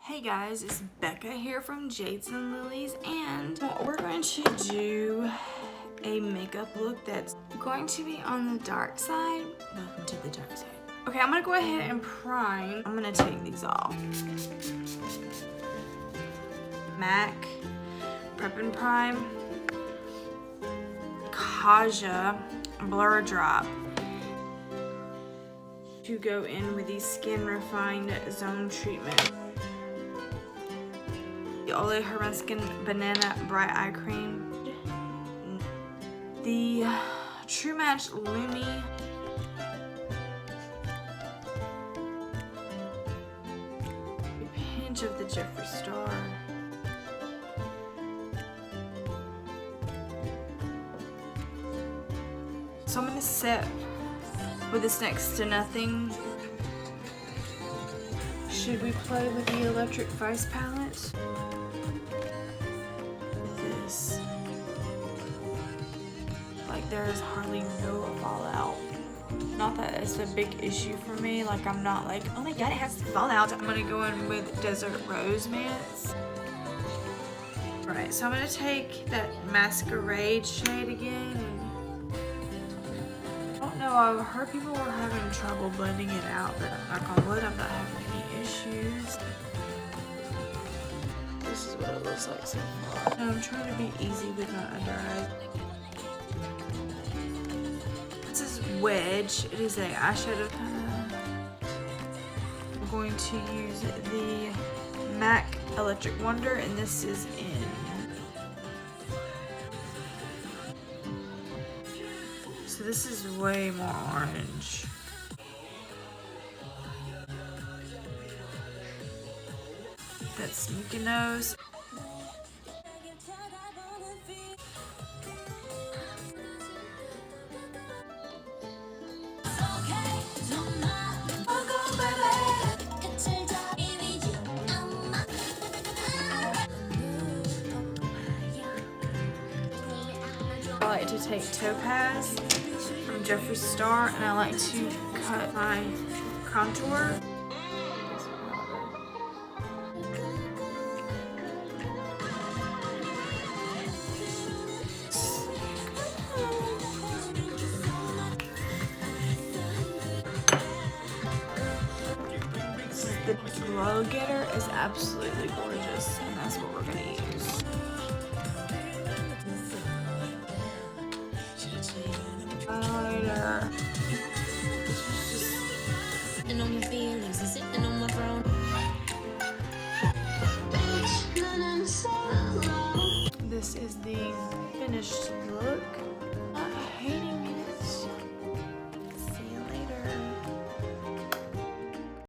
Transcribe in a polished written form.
Hey guys, it's Becca here from Jades and Lilies, and we're going to do a makeup look that's going to be on the dark side. Welcome to the dark side. Okay, I'm gonna go ahead and prime. I'm gonna take these off. MAC Prep and Prime Kaja Blur Drop to go in with the Skin Refined Zone Treatment. The Ole Herman Skin Banana Bright Eye Cream. The True Match Lumi. A pinch of the Jeffree Star. So I'm gonna set with this next to nothing. Should we play with the Electric Vice palette? This. Like, there is hardly no fallout. Not that it's a big issue for me. Like, I'm not like, oh my god, it has fallout. I'm gonna go in with Desert Rose Mance. Right, so I'm gonna take that Masquerade shade again. I don't know, I've heard people were having trouble blending it out, but knock on wood, I'm not having any issues. This is what it looks like so far. Now I'm trying to be easy with my under eyes. This is Wedge. It is a eyeshadow. I'm going to use the MAC Electric Wonder, and this is in so this is way more orange. That's Sneaky Nose. I like to take Topaz from Jeffree Star, and I like to cut my contour. The Glow Getter is absolutely gorgeous, and that's what we're gonna use. Highlighter. Sitting on my feelings and sitting on my throne. This is the finished look.